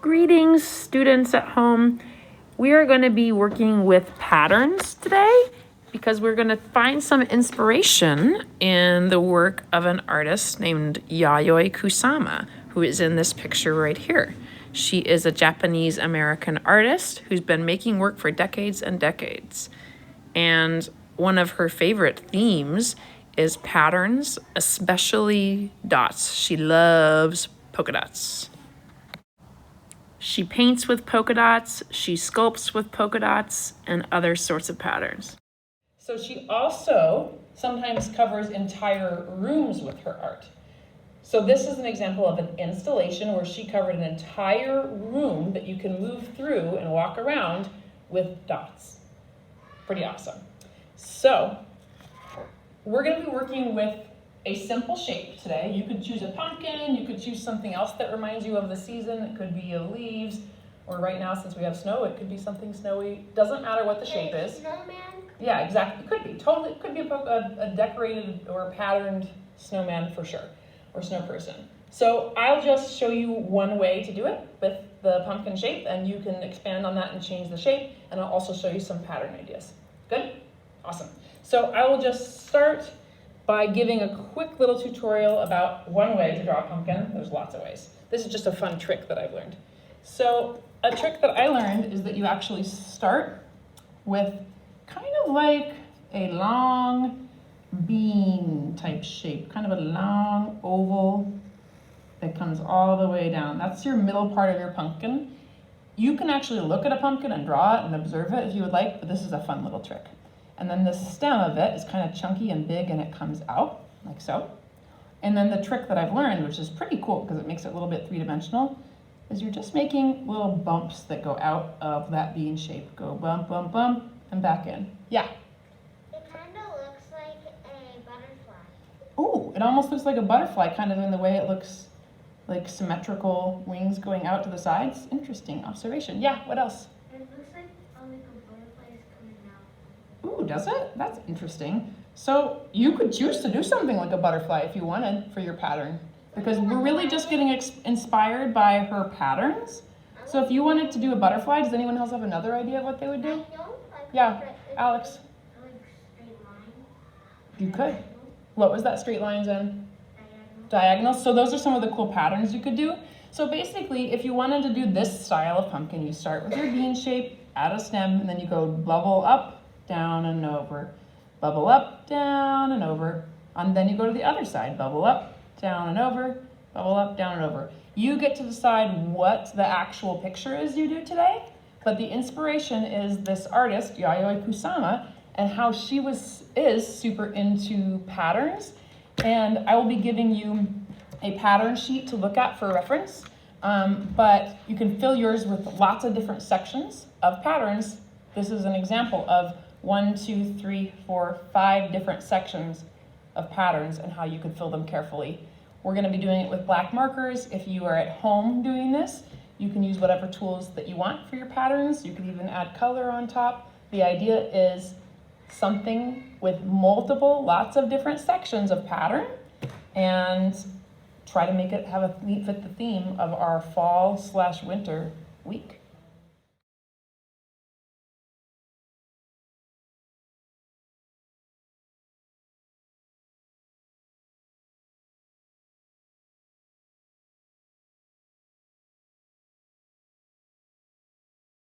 Greetings, students at home. We are going to be working with patterns today because we're going to find some inspiration in the work of an artist named Yayoi Kusama, who is in this picture right here. She is a Japanese American artist who's been making work for decades and decades. And one of her favorite themes is patterns, especially dots. She loves polka dots. She paints with polka dots, she sculpts with polka dots, and other sorts of patterns. So she also sometimes covers entire rooms with her art. So this is an example of an installation where she covered an entire room that you can move through and walk around with dots. Pretty awesome. So we're going to be working with a simple shape today. You could choose a pumpkin, you could choose something else that reminds you of the season. It could be leaves, or right now since we have snow, it could be something snowy. Doesn't matter what the shape is. Snowman? Yeah, exactly. It could be. Totally, it could be a decorated or patterned snowman for sure, or snow person. So I'll just show you one way to do it with the pumpkin shape, and you can expand on that and change the shape, and I'll also show you some pattern ideas. Good? Awesome. So I will just start by giving a quick little tutorial about one way to draw a pumpkin. There's lots of ways. This is just a fun trick that I've learned. So a trick that I learned is that you actually start with kind of like a long bean type shape, kind of a long oval that comes all the way down. That's your middle part of your pumpkin. You can actually look at a pumpkin and draw it and observe it if you would like, but this is a fun little trick. And then the stem of it is kind of chunky and big and it comes out like so. And then the trick that I've learned, which is pretty cool because it makes it a little bit three-dimensional, is you're just making little bumps that go out of that bean shape. Go bump, bump, bump, and back in. Yeah? It kind of looks like a butterfly. Ooh, it almost looks like a butterfly, kind of in the way it looks like symmetrical wings going out to the sides. Interesting observation. Yeah, what else? It looks like a butterfly is coming out. Ooh, does it? That's interesting. So you could choose to do something like a butterfly if you wanted for your pattern, because we're really just getting inspired by her patterns. So if you wanted to do a butterfly, does anyone else have another idea of what they would do? Yeah, Alex. Like straight line. You could. What was that straight lines in? Diagonal. So those are some of the cool patterns you could do. So basically, if you wanted to do this style of pumpkin, you start with your bean shape, add a stem, and then you go bubble up, down and over, bubble up, down and over, and then you go to the other side, bubble up, down and over, bubble up, down and over. You get to decide what the actual picture is you do today, but the inspiration is this artist, Yayoi Kusama, and how she is super into patterns. And I will be giving you a pattern sheet to look at for reference, but you can fill yours with lots of different sections of patterns. This is an example of 1, 2, 3, 4, 5 different sections of patterns and how you could fill them carefully. We're going to be doing it with black markers. If you are at home doing this, you can use whatever tools that you want for your patterns. You can even add color on top. The idea is something with lots of different sections of pattern, and try to make it fit the theme of our fall/winter week.